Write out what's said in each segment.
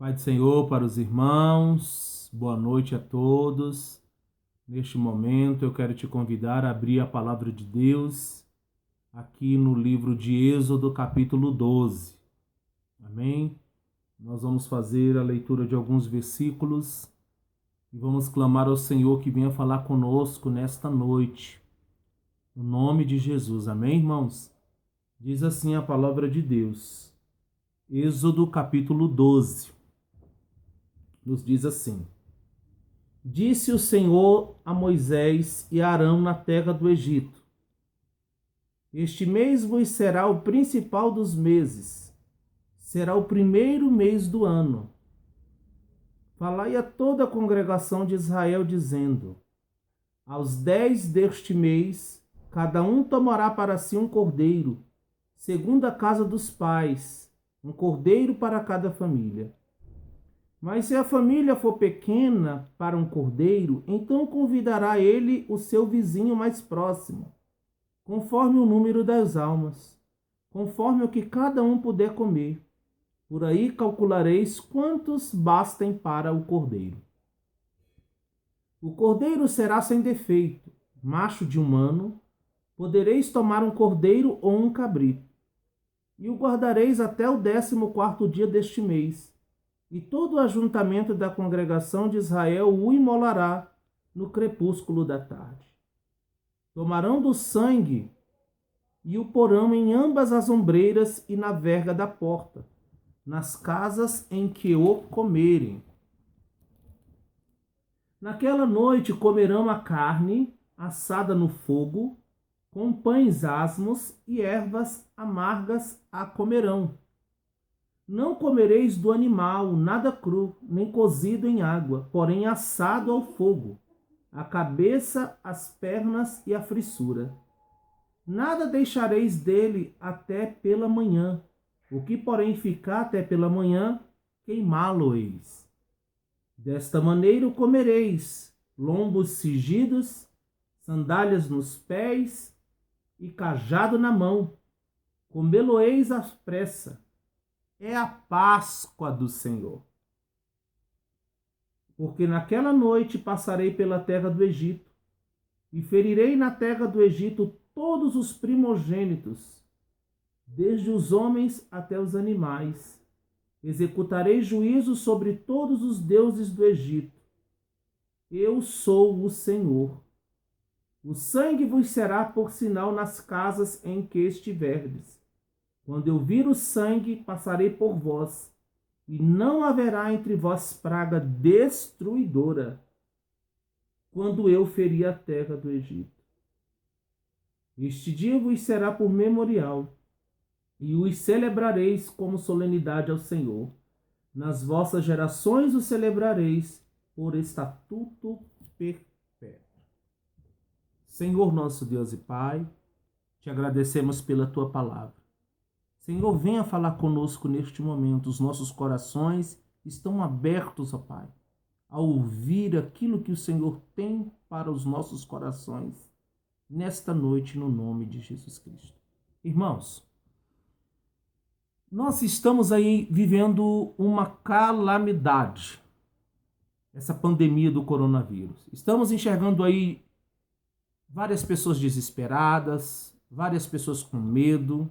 Pai do Senhor para os irmãos, boa noite a todos. Neste momento eu quero te convidar a abrir a palavra de Deus aqui no livro de Êxodo, capítulo 12. Amém? Nós vamos fazer a leitura de alguns versículos e vamos clamar ao Senhor que venha falar conosco nesta noite. No nome de Jesus. Amém, irmãos? Diz assim a palavra de Deus. Êxodo, capítulo 12. Nos diz assim: Disse o Senhor a Moisés e a Arão na terra do Egito: Este mês vos será o principal dos meses, será o primeiro mês do ano. Falai a toda a congregação de Israel, dizendo: Aos 10 deste mês, cada um tomará para si um cordeiro, segundo a casa dos pais, um cordeiro para cada família. Mas se a família for pequena para um cordeiro, então convidará ele o seu vizinho mais próximo, conforme o número das almas, conforme o que cada um puder comer. Por aí calculareis quantos bastem para o cordeiro. O cordeiro será sem defeito, macho de um ano. Podereis tomar um cordeiro ou um cabrito, e o guardareis até o 14º dia deste mês. E todo o ajuntamento da congregação de Israel o imolará no crepúsculo da tarde. Tomarão do sangue e o porão em ambas as ombreiras e na verga da porta, nas casas em que o comerem. Naquela noite comerão a carne assada no fogo, com pães asmos e ervas amargas a comerão. Não comereis do animal nada cru, nem cozido em água, porém assado ao fogo, a cabeça, as pernas e a frissura. Nada deixareis dele até pela manhã. O que, porém, ficar até pela manhã, queimá-lo-eis. Desta maneira o comereis: lombos cingidos, sandálias nos pés e cajado na mão. Comê-lo-eis à pressa. É a Páscoa do Senhor. Porque naquela noite passarei pela terra do Egito, e ferirei na terra do Egito todos os primogênitos, desde os homens até os animais. Executarei juízo sobre todos os deuses do Egito. Eu sou o Senhor. O sangue vos será por sinal nas casas em que estiverdes. Quando eu vir o sangue, passarei por vós, e não haverá entre vós praga destruidora, quando eu ferir a terra do Egito. Este dia vos será por memorial, e os celebrareis como solenidade ao Senhor. Nas vossas gerações o celebrareis por estatuto perpétuo. Senhor nosso Deus e Pai, te agradecemos pela tua palavra. Senhor, venha falar conosco neste momento. Os nossos corações estão abertos, ó Pai, a ouvir aquilo que o Senhor tem para os nossos corações nesta noite, no nome de Jesus Cristo. Irmãos, nós estamos aí vivendo uma calamidade, essa pandemia do coronavírus. Estamos enxergando aí várias pessoas desesperadas, várias pessoas com medo.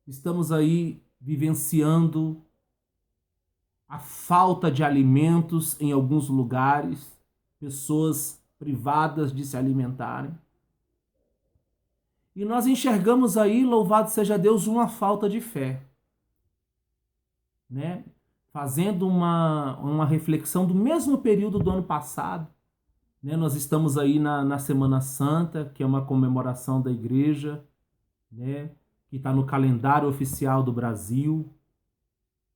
Estamos aí vivenciando a falta de alimentos em alguns lugares, pessoas privadas de se alimentarem. E nós enxergamos aí, louvado seja Deus, uma falta de fé, né? Fazendo uma reflexão do mesmo período do ano passado, né? Nós estamos aí na Semana Santa, que é uma comemoração da igreja, né? Que está no calendário oficial do Brasil,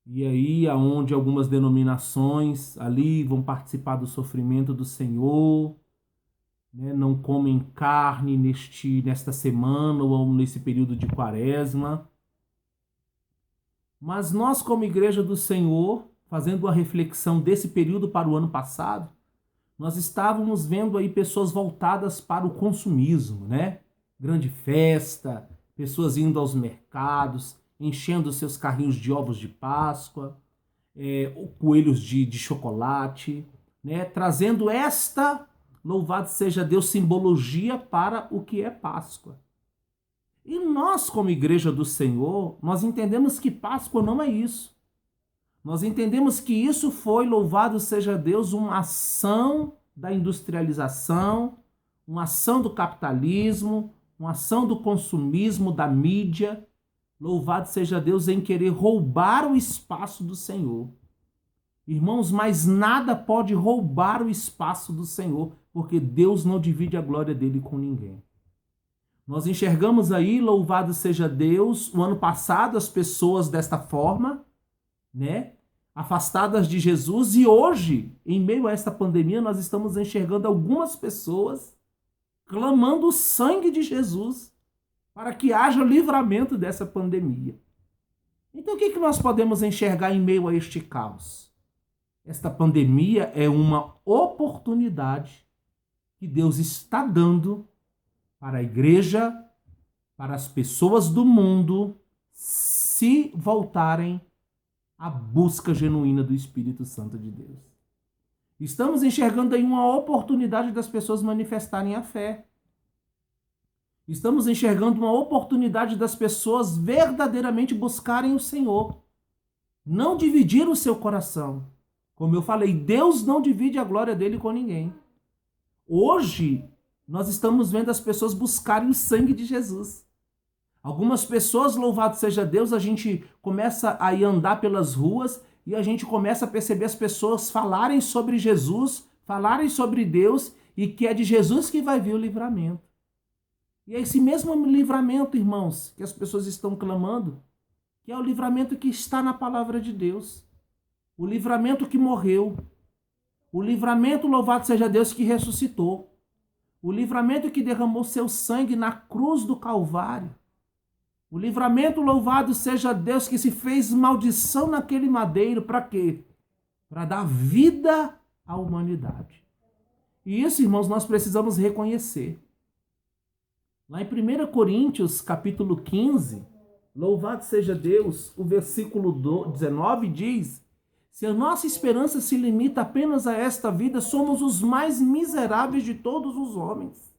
e aí aonde algumas denominações ali vão participar do sofrimento do Senhor, né? Não comem carne nesta semana ou nesse período de quaresma. Mas nós, como igreja do Senhor, fazendo a reflexão desse período para o ano passado, nós estávamos vendo aí pessoas voltadas para o consumismo, né? Grande festa, pessoas indo aos mercados, enchendo seus carrinhos de ovos de Páscoa, coelhos de chocolate, né? Trazendo esta, louvado seja Deus, simbologia para o que é Páscoa. E nós, como igreja do Senhor, nós entendemos que Páscoa não é isso. Nós entendemos que isso foi, louvado seja Deus, uma ação da industrialização, uma ação do capitalismo, uma ação do consumismo, da mídia, louvado seja Deus, em querer roubar o espaço do Senhor. Irmãos, mas nada pode roubar o espaço do Senhor, porque Deus não divide a glória dele com ninguém. Nós enxergamos aí, louvado seja Deus, o ano passado as pessoas desta forma, né? Afastadas de Jesus, e hoje, em meio a esta pandemia, nós estamos enxergando algumas pessoas clamando o sangue de Jesus para que haja livramento dessa pandemia. Então, o que nós podemos enxergar em meio a este caos? Esta pandemia é uma oportunidade que Deus está dando para a igreja, para as pessoas do mundo se voltarem à busca genuína do Espírito Santo de Deus. Estamos enxergando aí uma oportunidade das pessoas manifestarem a fé. Estamos enxergando uma oportunidade das pessoas verdadeiramente buscarem o Senhor. Não dividir o seu coração. Como eu falei, Deus não divide a glória dele com ninguém. Hoje, nós estamos vendo as pessoas buscarem o sangue de Jesus. Algumas pessoas, louvado seja Deus, a gente começa a ir andar pelas ruas e a gente começa a perceber as pessoas falarem sobre Jesus, falarem sobre Deus e que é de Jesus que vai vir o livramento. E é esse mesmo livramento, irmãos, que as pessoas estão clamando, que é o livramento que está na palavra de Deus. O livramento que morreu. O livramento, louvado seja Deus, que ressuscitou. O livramento que derramou seu sangue na cruz do Calvário. O livramento, louvado seja Deus, que se fez maldição naquele madeiro, para quê? Para dar vida à humanidade. E isso, irmãos, nós precisamos reconhecer. Lá em 1 Coríntios, capítulo 15, louvado seja Deus, o versículo 19 diz: se a nossa esperança se limita apenas a esta vida, somos os mais miseráveis de todos os homens.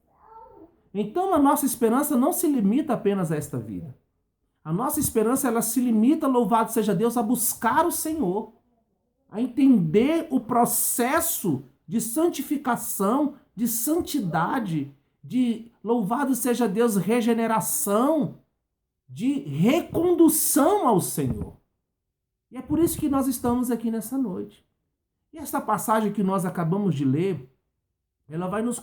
Então a nossa esperança não se limita apenas a esta vida. A nossa esperança, ela se limita, louvado seja Deus, a buscar o Senhor, a entender o processo de santificação, de santidade, de, louvado seja Deus, regeneração, de recondução ao Senhor. E é por isso que nós estamos aqui nessa noite. E esta passagem que nós acabamos de ler, ela vai nos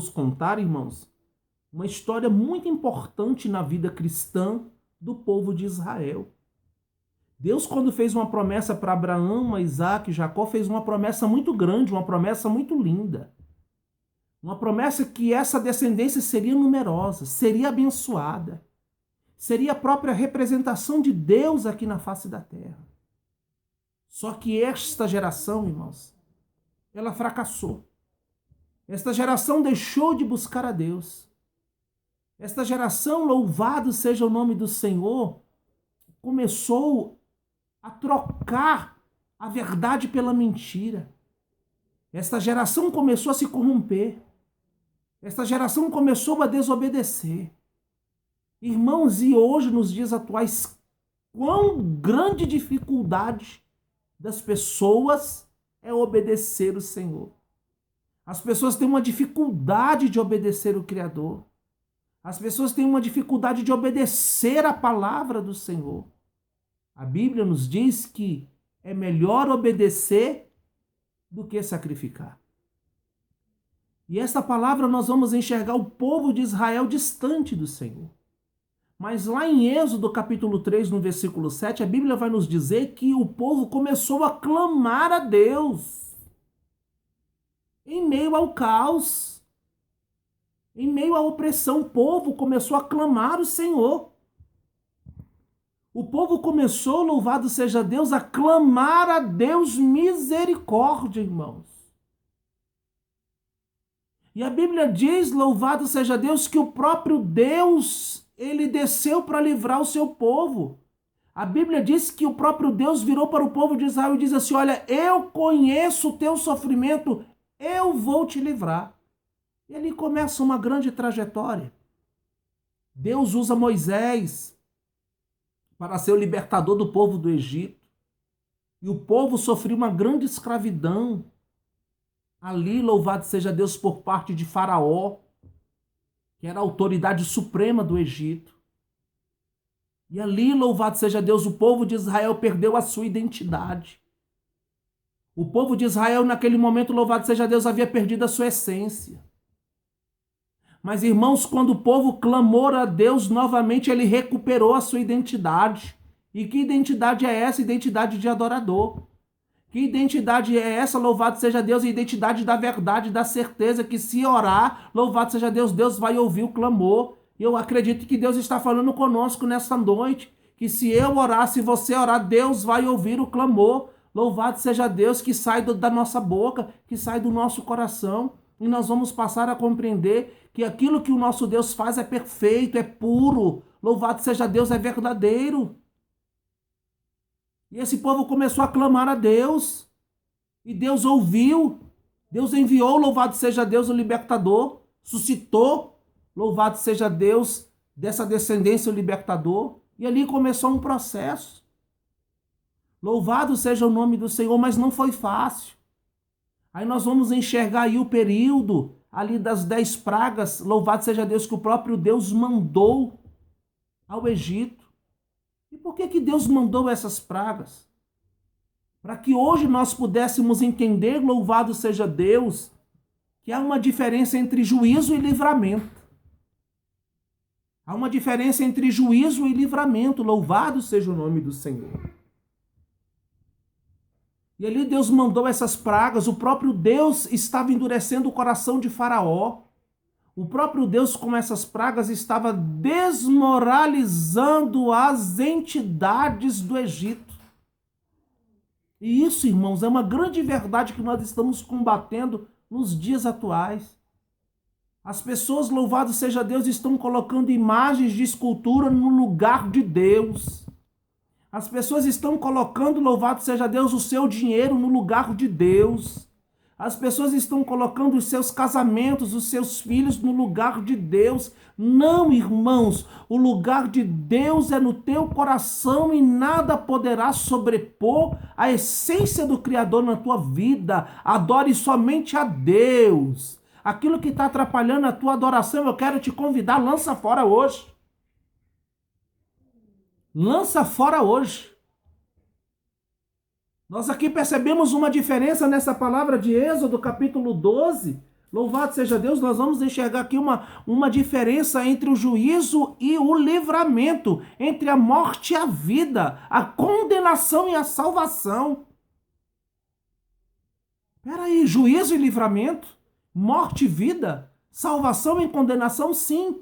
contar, irmãos, uma história muito importante na vida cristã do povo de Israel. Deus, quando fez uma promessa para Abraão, Isaac e Jacó, fez uma promessa muito grande, uma promessa muito linda. Uma promessa que essa descendência seria numerosa, seria abençoada. Seria a própria representação de Deus aqui na face da terra. Só que esta geração, irmãos, ela fracassou. Esta geração deixou de buscar a Deus. Esta geração, louvado seja o nome do Senhor, começou a trocar a verdade pela mentira. Esta geração começou a se corromper. Esta geração começou a desobedecer. Irmãos, e hoje, nos dias atuais, quão grande dificuldade das pessoas é obedecer o Senhor. As pessoas têm uma dificuldade de obedecer o Criador. As pessoas têm uma dificuldade de obedecer a palavra do Senhor. A Bíblia nos diz que é melhor obedecer do que sacrificar. E esta palavra nós vamos enxergar o povo de Israel distante do Senhor. Mas lá em Êxodo capítulo 3, no versículo 7, a Bíblia vai nos dizer que o povo começou a clamar a Deus. Em meio ao caos, em meio à opressão, o povo começou a clamar o Senhor. O povo começou, louvado seja Deus, a clamar a Deus misericórdia, irmãos. E a Bíblia diz, louvado seja Deus, que o próprio Deus, ele desceu para livrar o seu povo. A Bíblia diz que o próprio Deus virou para o povo de Israel e diz assim: olha, eu conheço o teu sofrimento, eu vou te livrar. E ali começa uma grande trajetória. Deus usa Moisés para ser o libertador do povo do Egito. E o povo sofreu uma grande escravidão. Ali, louvado seja Deus, por parte de Faraó, que era a autoridade suprema do Egito. E ali, louvado seja Deus, o povo de Israel perdeu a sua identidade. O povo de Israel, naquele momento, louvado seja Deus, havia perdido a sua essência. Mas, irmãos, quando o povo clamou a Deus novamente, ele recuperou a sua identidade. E que identidade é essa? Identidade de adorador. Que identidade é essa? Louvado seja Deus, a identidade da verdade, da certeza que se orar, louvado seja Deus, Deus vai ouvir o clamor. E eu acredito que Deus está falando conosco nesta noite, que se eu orar, se você orar, Deus vai ouvir o clamor. Louvado seja Deus, que sai da nossa boca, que sai do nosso coração. E nós vamos passar a compreender que aquilo que o nosso Deus faz é perfeito, é puro. Louvado seja Deus, é verdadeiro. E esse povo começou a clamar a Deus. E Deus ouviu. Deus enviou, louvado seja Deus, o libertador. Suscitou, louvado seja Deus, dessa descendência o libertador. E ali começou um processo. Louvado seja o nome do Senhor, mas não foi fácil. Aí nós vamos enxergar aí o período ali das 10 pragas. Louvado seja Deus, que o próprio Deus mandou ao Egito. E por que Deus mandou essas pragas? Para que hoje nós pudéssemos entender, louvado seja Deus, que há uma diferença entre juízo e livramento. Há uma diferença entre juízo e livramento. Louvado seja o nome do Senhor. E ali Deus mandou essas pragas. O próprio Deus estava endurecendo o coração de Faraó. O próprio Deus, com essas pragas, estava desmoralizando as entidades do Egito. E isso, irmãos, é uma grande verdade que nós estamos combatendo nos dias atuais. As pessoas, louvado seja Deus, estão colocando imagens de escultura no lugar de Deus. As pessoas estão colocando, louvado seja Deus, o seu dinheiro no lugar de Deus. As pessoas estão colocando os seus casamentos, os seus filhos no lugar de Deus. Não, irmãos, o lugar de Deus é no teu coração e nada poderá sobrepor a essência do Criador na tua vida. Adore somente a Deus. Aquilo que está atrapalhando a tua adoração, eu quero te convidar, lança fora hoje. Lança fora hoje. Nós aqui percebemos uma diferença nessa palavra de Êxodo, capítulo 12. Louvado seja Deus, nós vamos enxergar aqui uma diferença entre o juízo e o livramento, entre a morte e a vida, a condenação e a salvação. Espera aí, juízo e livramento? Morte e vida? Salvação e condenação? Sim.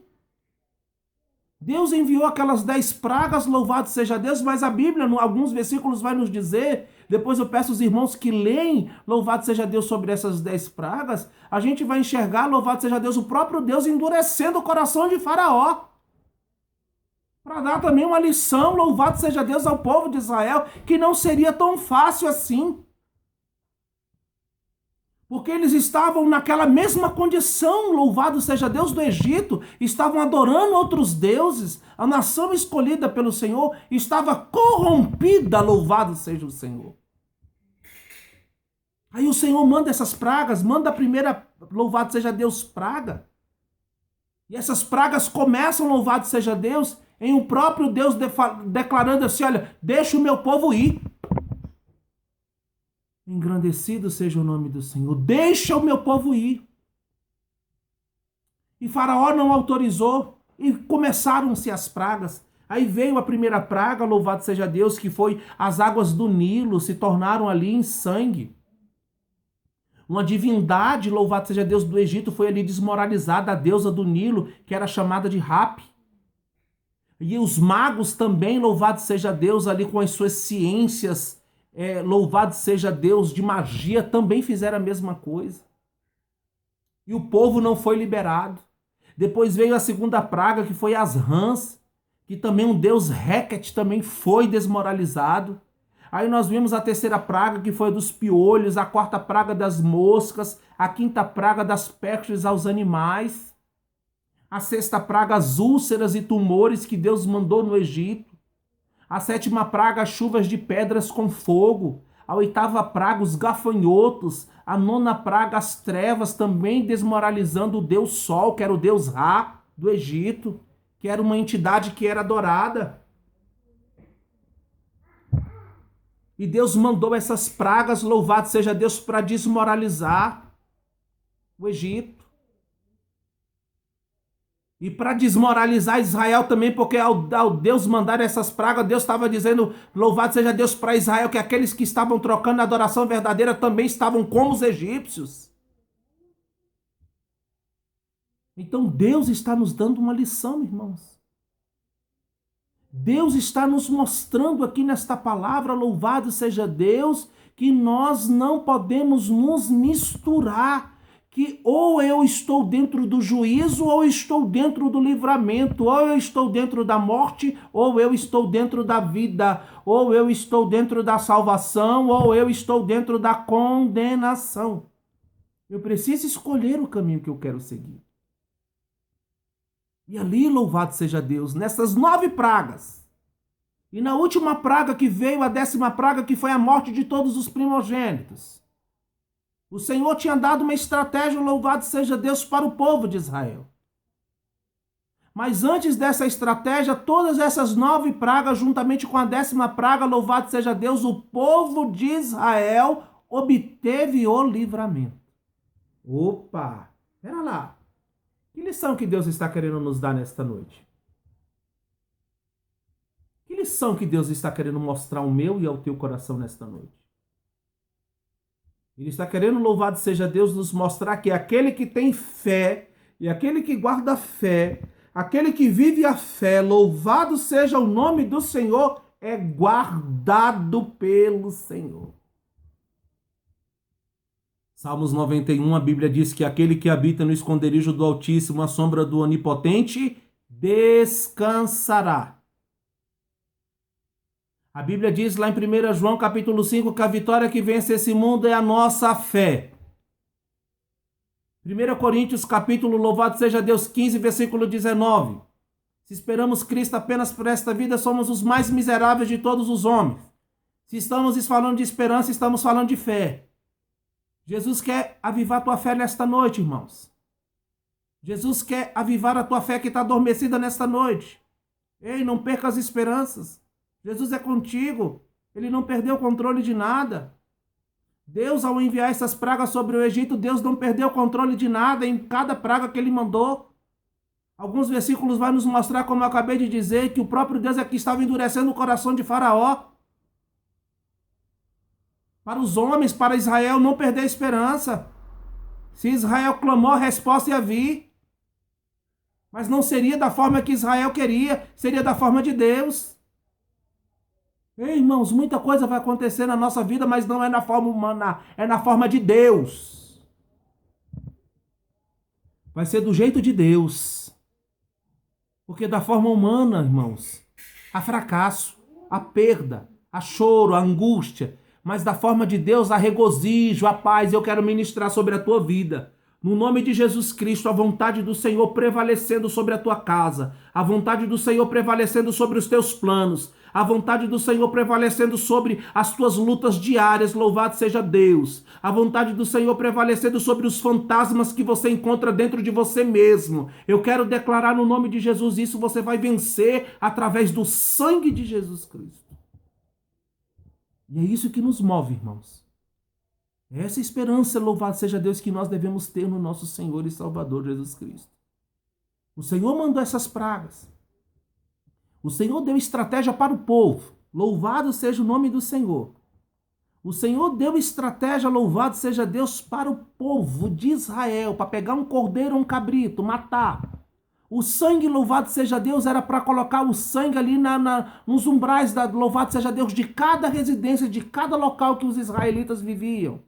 Deus enviou aquelas 10 pragas, louvado seja Deus, mas a Bíblia, em alguns versículos, vai nos dizer, depois eu peço aos irmãos que leem, louvado seja Deus, sobre essas 10 pragas, a gente vai enxergar, louvado seja Deus, o próprio Deus endurecendo o coração de Faraó, para dar também uma lição, louvado seja Deus, ao povo de Israel, que não seria tão fácil assim. Porque eles estavam naquela mesma condição, louvado seja Deus, do Egito, estavam adorando outros deuses, a nação escolhida pelo Senhor estava corrompida, louvado seja o Senhor. Aí o Senhor manda essas pragas, manda a primeira, louvado seja Deus, praga. E essas pragas começam, louvado seja Deus, em o próprio Deus declarando assim, olha, deixa o meu povo ir. Engrandecido seja o nome do Senhor. Deixa o meu povo ir. E Faraó não autorizou. E começaram-se as pragas. Aí veio a primeira praga, louvado seja Deus, que foi as águas do Nilo se tornaram ali em sangue. Uma divindade, louvado seja Deus, do Egito foi ali desmoralizada, a deusa do Nilo, que era chamada de Rapi. E os magos também, louvado seja Deus, ali com as suas ciências, louvado seja Deus, de magia, também fizeram a mesma coisa. E o povo não foi liberado. Depois veio a segunda praga, que foi as rãs, que também um deus Heket também foi desmoralizado. Aí nós vimos a terceira praga, que foi dos piolhos, a quarta praga das moscas, a quinta praga das pestes aos animais, a sexta praga as úlceras e tumores que Deus mandou no Egito, a sétima praga as chuvas de pedras com fogo, a oitava praga os gafanhotos, a nona praga as trevas, também desmoralizando o deus Sol, que era o deus Ra do Egito, que era uma entidade que era adorada. E Deus mandou essas pragas, louvado seja Deus, para desmoralizar o Egito. E para desmoralizar Israel também, porque ao Deus mandar essas pragas, Deus estava dizendo, louvado seja Deus para Israel, que aqueles que estavam trocando a adoração verdadeira também estavam como os egípcios. Então Deus está nos dando uma lição, irmãos. Deus está nos mostrando aqui nesta palavra, louvado seja Deus, que nós não podemos nos misturar, que ou eu estou dentro do juízo, ou eu estou dentro do livramento, ou eu estou dentro da morte, ou eu estou dentro da vida, ou eu estou dentro da salvação, ou eu estou dentro da condenação. Eu preciso escolher o caminho que eu quero seguir. E ali, louvado seja Deus, nessas 9 pragas. E na última praga que veio, a 10ª praga, que foi a morte de todos os primogênitos. O Senhor tinha dado uma estratégia, louvado seja Deus, para o povo de Israel. Mas antes dessa estratégia, todas essas 9 pragas, juntamente com a 10ª praga, louvado seja Deus, o povo de Israel obteve o livramento. Opa, espera lá. Que lição que Deus está querendo nos dar nesta noite? Que lição que Deus está querendo mostrar ao meu e ao teu coração nesta noite? Ele está querendo, louvado seja Deus, nos mostrar que aquele que tem fé e aquele que guarda a fé, aquele que vive a fé, louvado seja o nome do Senhor, é guardado pelo Senhor. Salmos 91, a Bíblia diz que aquele que habita no esconderijo do Altíssimo, a sombra do Onipotente, descansará. A Bíblia diz lá em 1 João capítulo 5 que a vitória que vence esse mundo é a nossa fé. 1 Coríntios capítulo, louvado seja Deus, 15, versículo 19. Se esperamos Cristo apenas por esta vida, somos os mais miseráveis de todos os homens. Se estamos falando de esperança, estamos falando de fé. Jesus quer avivar a tua fé nesta noite, irmãos. Jesus quer avivar a tua fé que está adormecida nesta noite. Ei, não perca as esperanças. Jesus é contigo. Ele não perdeu o controle de nada. Deus, ao enviar essas pragas sobre o Egito, Deus não perdeu o controle de nada em cada praga que ele mandou. Alguns versículos vão nos mostrar, como eu acabei de dizer, que o próprio Deus é que estava endurecendo o coração de Faraó. Para os homens, para Israel não perder a esperança. Se Israel clamou, a resposta ia vir. Mas não seria da forma que Israel queria, seria da forma de Deus. Ei, irmãos, muita coisa vai acontecer na nossa vida, mas não é na forma humana, é na forma de Deus. Vai ser do jeito de Deus. Porque da forma humana, irmãos, há fracasso, há perda, há choro, há angústia. Mas da forma de Deus, há regozijo, há paz. Eu quero ministrar sobre a tua vida. No nome de Jesus Cristo, a vontade do Senhor prevalecendo sobre a tua casa. A vontade do Senhor prevalecendo sobre os teus planos. A vontade do Senhor prevalecendo sobre as tuas lutas diárias. Louvado seja Deus. A vontade do Senhor prevalecendo sobre os fantasmas que você encontra dentro de você mesmo. Eu quero declarar no nome de Jesus isso. Você vai vencer através do sangue de Jesus Cristo. E é isso que nos move, irmãos. É essa esperança, louvado seja Deus, que nós devemos ter no nosso Senhor e Salvador Jesus Cristo. O Senhor mandou essas pragas. O Senhor deu estratégia para o povo. Louvado seja o nome do Senhor. O Senhor deu estratégia, louvado seja Deus, para o povo de Israel, para pegar um cordeiro ou um cabrito, matar. O sangue, louvado seja Deus, era para colocar o sangue ali nos umbrais, louvado seja Deus, de cada residência, de cada local que os israelitas viviam.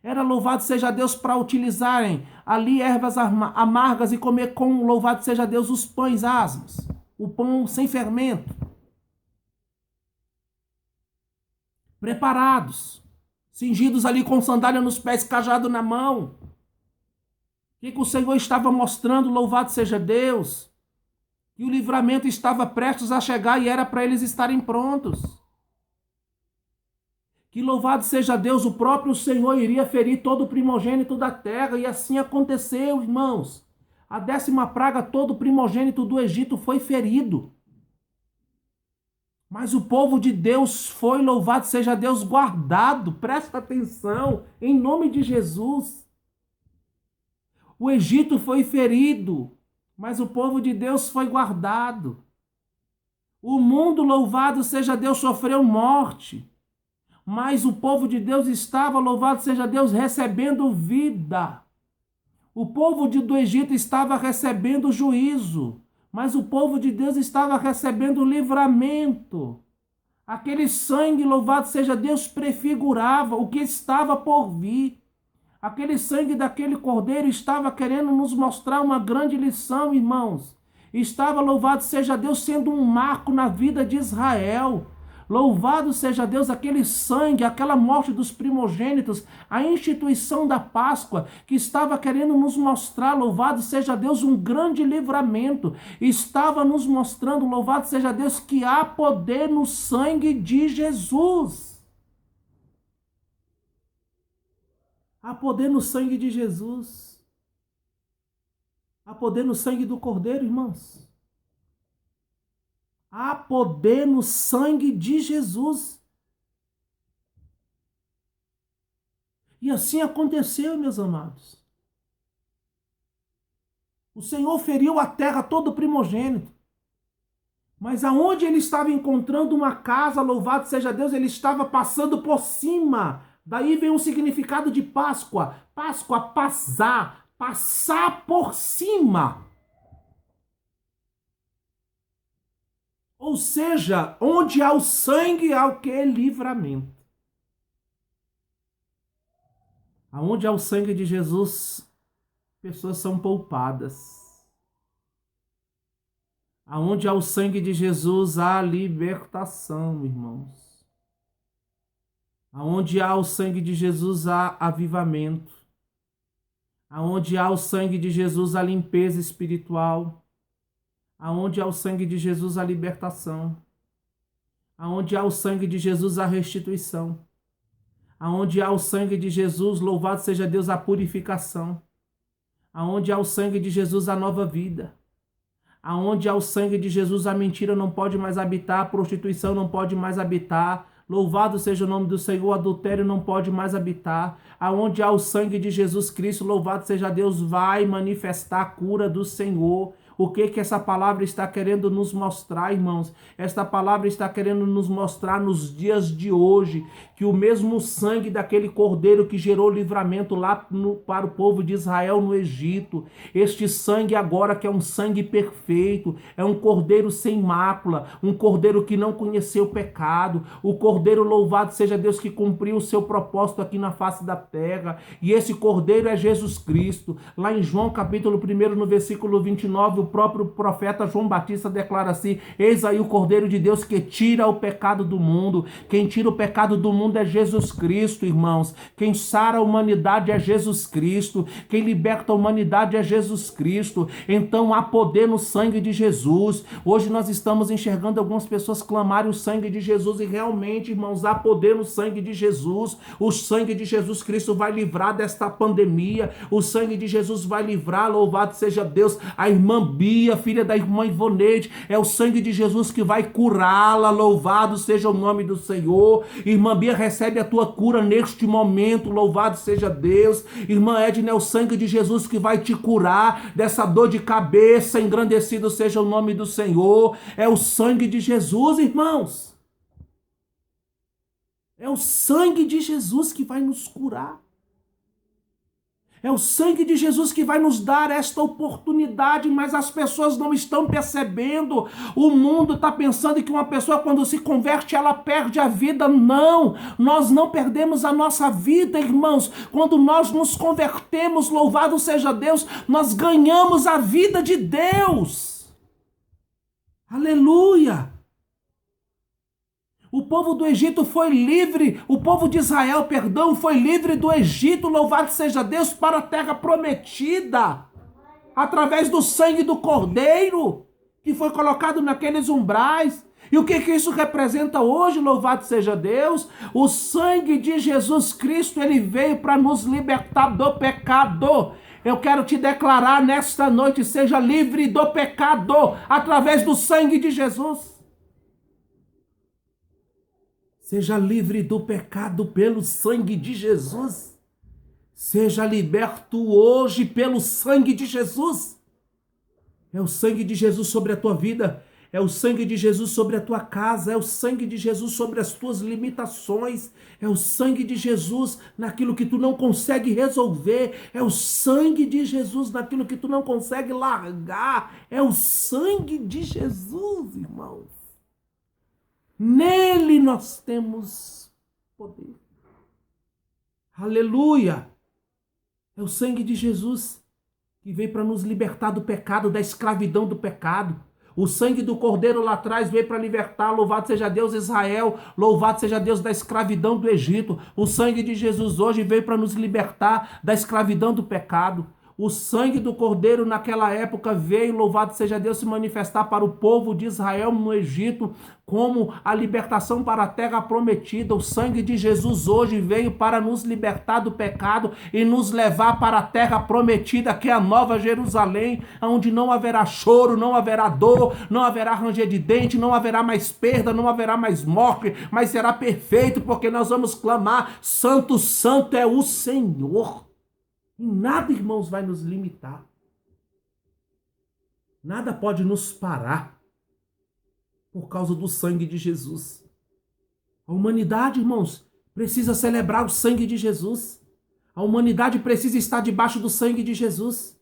Era, louvado seja Deus, para utilizarem ali ervas amargas e comer com, louvado seja Deus, os pães asmos. o pão sem fermento. Preparados, cingidos ali com sandália nos pés, cajado na mão. O que o Senhor estava mostrando, louvado seja Deus, que o livramento estava prestes a chegar e era para eles estarem prontos. Que louvado seja Deus, o próprio Senhor iria ferir todo o primogênito da terra, e assim aconteceu, irmãos. A 10ª praga, todo o primogênito do Egito foi ferido. Mas o povo de Deus foi, louvado seja Deus, guardado. Presta atenção, em nome de Jesus. O Egito foi ferido, mas o povo de Deus foi guardado. O mundo, louvado seja Deus, sofreu morte, mas o povo de Deus estava, louvado seja Deus, recebendo vida. O povo do Egito estava recebendo juízo, mas o povo de Deus estava recebendo livramento. Aquele sangue, louvado seja Deus, prefigurava o que estava por vir. Aquele sangue daquele cordeiro estava querendo nos mostrar uma grande lição, irmãos. Estava, louvado seja Deus, sendo um marco na vida de Israel. Louvado seja Deus, aquele sangue, aquela morte dos primogênitos, a instituição da Páscoa, que estava querendo nos mostrar, louvado seja Deus, um grande livramento. Estava nos mostrando, louvado seja Deus, que há poder no sangue de Jesus. Há poder no sangue de Jesus. Há poder no sangue do Cordeiro, irmãos. Há poder no sangue de Jesus. E assim aconteceu, meus amados. O Senhor feriu a terra todo primogênito. Mas aonde ele estava encontrando uma casa, louvado seja Deus, ele estava passando por cima. Daí vem o significado de Páscoa. Páscoa, passar por cima. Ou seja, onde há o sangue, há o que? Livramento. Aonde há o sangue de Jesus, pessoas são poupadas. Aonde há o sangue de Jesus, há libertação, irmãos. Aonde há o sangue de Jesus, há avivamento. Aonde há o sangue de Jesus, há limpeza espiritual. Aonde há o sangue de Jesus, a libertação. Aonde há o sangue de Jesus, a restituição. Aonde há o sangue de Jesus, louvado seja Deus, a purificação. Aonde há o sangue de Jesus, a nova vida. Aonde há o sangue de Jesus, a mentira não pode mais habitar, a prostituição não pode mais habitar. Louvado seja o nome do Senhor, o adultério não pode mais habitar. Aonde há o sangue de Jesus Cristo, louvado seja Deus, vai manifestar a cura do Senhor. O que essa palavra está querendo nos mostrar, irmãos? Esta palavra está querendo nos mostrar nos dias de hoje que o mesmo sangue daquele cordeiro que gerou livramento lá para o povo de Israel no Egito, este sangue agora que é um sangue perfeito, é um cordeiro sem mácula, um cordeiro que não conheceu pecado, o cordeiro, louvado seja Deus, que cumpriu o seu propósito aqui na face da terra, e esse cordeiro é Jesus Cristo. Lá em João capítulo 1, no versículo 29, o próprio profeta João Batista declara assim: eis aí o Cordeiro de Deus que tira o pecado do mundo. Quem tira o pecado do mundo é Jesus Cristo, irmãos. Quem sara a humanidade é Jesus Cristo. Quem liberta a humanidade é Jesus Cristo. Então há poder no sangue de Jesus. Hoje nós estamos enxergando algumas pessoas clamarem o sangue de Jesus, e realmente, irmãos, há poder no sangue de Jesus. O sangue de Jesus Cristo vai livrar desta pandemia. O sangue de Jesus vai livrar, louvado seja Deus, a irmã Bia, filha da irmã Ivoneide. É o sangue de Jesus que vai curá-la, louvado seja o nome do Senhor. Irmã Bia, recebe a tua cura neste momento, louvado seja Deus. Irmã Edna, é o sangue de Jesus que vai te curar dessa dor de cabeça, engrandecido seja o nome do Senhor. É o sangue de Jesus, irmãos. É o sangue de Jesus que vai nos curar. É o sangue de Jesus que vai nos dar esta oportunidade, mas as pessoas não estão percebendo. O mundo está pensando que uma pessoa, quando se converte, ela perde a vida. Não, nós não perdemos a nossa vida, irmãos. Quando nós nos convertemos, louvado seja Deus, nós ganhamos a vida de Deus. Aleluia! O povo do Egito foi livre, o povo de Israel, perdão, foi livre do Egito, louvado seja Deus, para a terra prometida, através do sangue do Cordeiro, que foi colocado naqueles umbrais. E o que isso representa hoje, louvado seja Deus? O sangue de Jesus Cristo, ele veio para nos libertar do pecado. Eu quero te declarar nesta noite, seja livre do pecado, através do sangue de Jesus. Seja livre do pecado pelo sangue de Jesus. Seja liberto hoje pelo sangue de Jesus. É o sangue de Jesus sobre a tua vida. É o sangue de Jesus sobre a tua casa. É o sangue de Jesus sobre as tuas limitações. É o sangue de Jesus naquilo que tu não consegue resolver. É o sangue de Jesus naquilo que tu não consegue largar. É o sangue de Jesus, irmãos. Nele nós temos poder. Aleluia! É o sangue de Jesus que veio para nos libertar do pecado, da escravidão do pecado. O sangue do Cordeiro lá atrás veio para libertar, louvado seja Deus, Israel, louvado seja Deus da escravidão do Egito. O sangue de Jesus hoje veio para nos libertar da escravidão do pecado. O sangue do Cordeiro naquela época veio, louvado seja Deus, se manifestar para o povo de Israel no Egito como a libertação para a terra prometida. O sangue de Jesus hoje veio para nos libertar do pecado e nos levar para a terra prometida, que é a Nova Jerusalém, onde não haverá choro, não haverá dor, não haverá ranger de dente, não haverá mais perda, não haverá mais morte, mas será perfeito, porque nós vamos clamar: Santo, Santo é o Senhor. E nada, irmãos, vai nos limitar. Nada pode nos parar por causa do sangue de Jesus. A humanidade, irmãos, precisa celebrar o sangue de Jesus. A humanidade precisa estar debaixo do sangue de Jesus.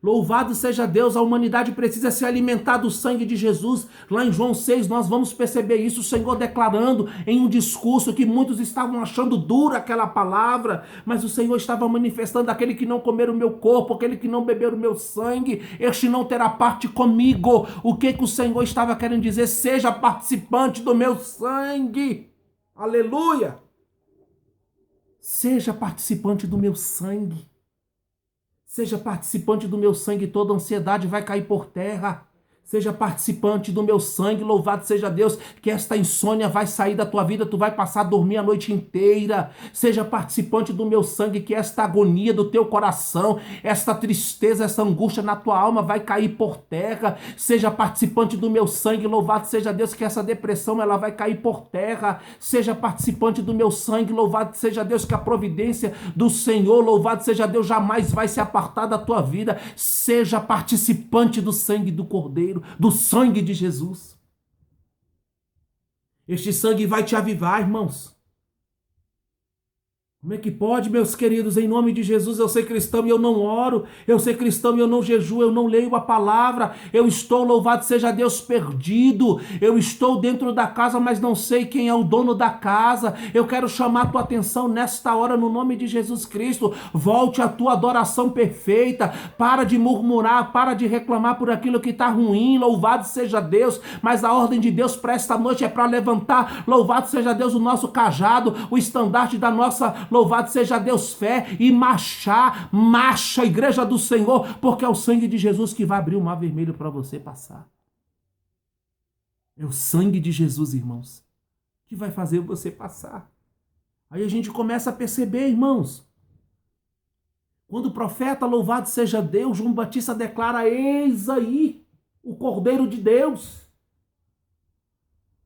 Louvado seja Deus, a humanidade precisa se alimentar do sangue de Jesus. Lá em João 6 nós vamos perceber isso, o Senhor declarando em um discurso que muitos estavam achando dura aquela palavra, mas o Senhor estava manifestando: aquele que não comer o meu corpo, aquele que não beber o meu sangue, este não terá parte comigo. O que o Senhor estava querendo dizer? Seja participante do meu sangue. Aleluia! Seja participante do meu sangue. Seja participante do meu sangue, toda ansiedade vai cair por terra. Seja participante do meu sangue, louvado seja Deus, que esta insônia vai sair da tua vida, tu vai passar a dormir a noite inteira. Seja participante do meu sangue, que esta agonia do teu coração, esta tristeza, essa angústia na tua alma vai cair por terra. Seja participante do meu sangue, louvado seja Deus, que essa depressão ela vai cair por terra. Seja participante do meu sangue, louvado seja Deus, que a providência do Senhor, louvado seja Deus, jamais vai se apartar da tua vida. Seja participante do sangue do Cordeiro, do sangue de Jesus. Este sangue vai te avivar, irmãos. Como é que pode, meus queridos, em nome de Jesus, eu ser cristão e eu não oro, eu ser cristão e eu não jejuo, eu não leio a palavra, eu estou, louvado seja Deus, perdido, eu estou dentro da casa, mas não sei quem é o dono da casa. Eu quero chamar a tua atenção nesta hora, no nome de Jesus Cristo. Volte à tua adoração perfeita, para de murmurar, para de reclamar por aquilo que está ruim, louvado seja Deus, mas a ordem de Deus para esta noite é para levantar, louvado seja Deus, o nosso cajado, o estandarte da nossa, louvado seja Deus, fé, e marcha, igreja do Senhor, porque é o sangue de Jesus que vai abrir o mar vermelho para você passar. É o sangue de Jesus, irmãos, que vai fazer você passar. Aí a gente começa a perceber, irmãos, quando o profeta, louvado seja Deus, João Batista declara: eis aí o Cordeiro de Deus.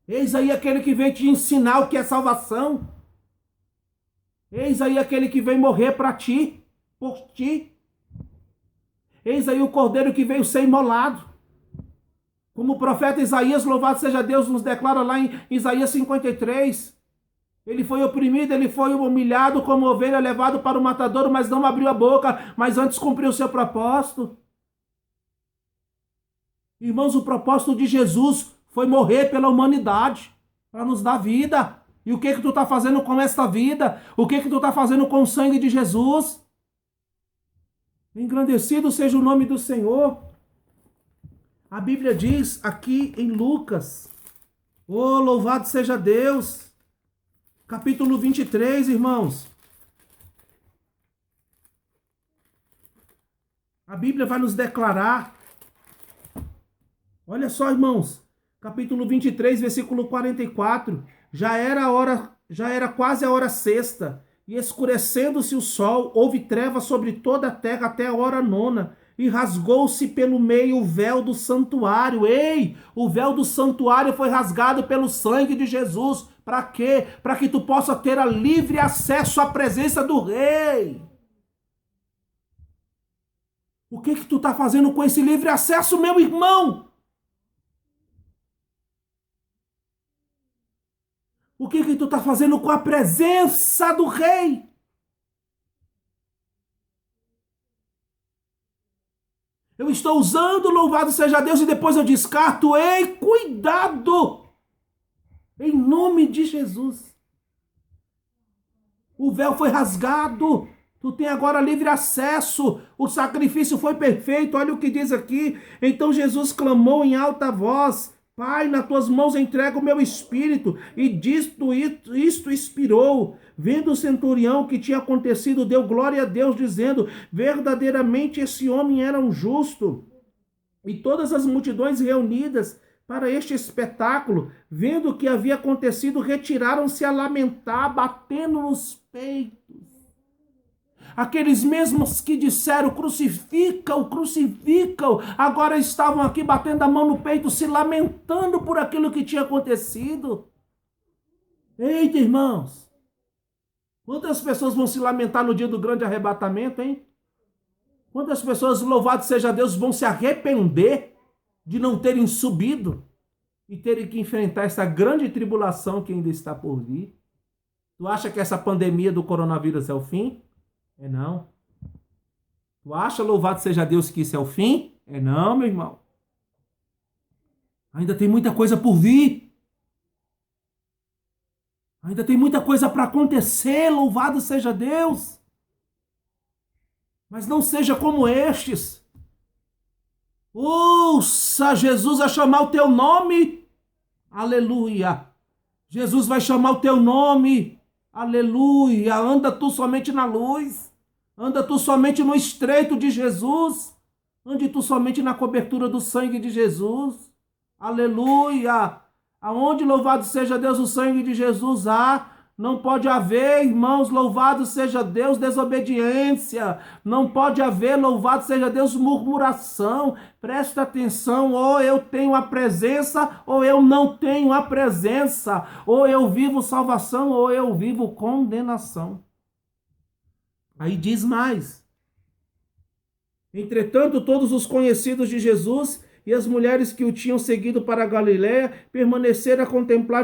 Eis aí aquele que vem te ensinar o que é salvação. Eis aí aquele que vem morrer para ti, por ti. Eis aí o Cordeiro que veio ser imolado. Como o profeta Isaías, louvado seja Deus, nos declara lá em Isaías 53. Ele foi oprimido, ele foi humilhado como ovelha, levado para o matadouro, mas não abriu a boca, mas antes cumpriu o seu propósito. Irmãos, o propósito de Jesus foi morrer pela humanidade, para nos dar vida. E o que tu está fazendo com esta vida? O que tu está fazendo com o sangue de Jesus? Engrandecido seja o nome do Senhor. A Bíblia diz aqui em Lucas, oh, louvado seja Deus, capítulo 23, irmãos. A Bíblia vai nos declarar, olha só, irmãos, capítulo 23, versículo 44, já era quase a hora sexta, e escurecendo-se o sol, houve treva sobre toda a terra até a hora nona, e rasgou-se pelo meio o véu do santuário. Ei, o véu do santuário foi rasgado pelo sangue de Jesus. Para quê? Para que tu possa ter a livre acesso à presença do Rei. O que tu está fazendo com esse livre acesso, meu irmão? O que tu está fazendo com a presença do Rei? Eu estou usando, louvado seja Deus, e depois eu descarto. Ei, cuidado! Em nome de Jesus. O véu foi rasgado. Tu tem agora livre acesso. O sacrifício foi perfeito. Olha o que diz aqui. Então Jesus clamou em alta voz: Pai, nas tuas mãos entrego o meu espírito. E isto expirou. Vendo o centurião o que tinha acontecido, deu glória a Deus, dizendo: verdadeiramente esse homem era um justo. E todas as multidões reunidas para este espetáculo, vendo o que havia acontecido, retiraram-se a lamentar, batendo nos peitos. Aqueles mesmos que disseram: crucifica-o, crucifica-o, agora estavam aqui batendo a mão no peito, se lamentando por aquilo que tinha acontecido. Eita, irmãos! Quantas pessoas vão se lamentar no dia do grande arrebatamento, hein? Quantas pessoas, louvado seja Deus, vão se arrepender de não terem subido e terem que enfrentar essa grande tribulação que ainda está por vir? Tu acha que essa pandemia do coronavírus é o fim? É não. Tu acha, louvado seja Deus, que isso é o fim? É não, meu irmão. Ainda tem muita coisa por vir. Ainda tem muita coisa para acontecer, louvado seja Deus. Mas não seja como estes. Ouça Jesus a chamar o teu nome. Aleluia. Jesus vai chamar o teu nome. Aleluia. Anda tu somente na luz. Anda tu somente no estreito de Jesus. Ande tu somente na cobertura do sangue de Jesus. Aleluia. Aonde, louvado seja Deus, o sangue de Jesus há, não pode haver, irmãos, louvado seja Deus, desobediência. Não pode haver, louvado seja Deus, murmuração. Presta atenção, ou eu tenho a presença, ou eu não tenho a presença. Ou eu vivo salvação, ou eu vivo condenação. Aí diz mais: entretanto, todos os conhecidos de Jesus e as mulheres que o tinham seguido para a Galiléia permaneceram a contemplar de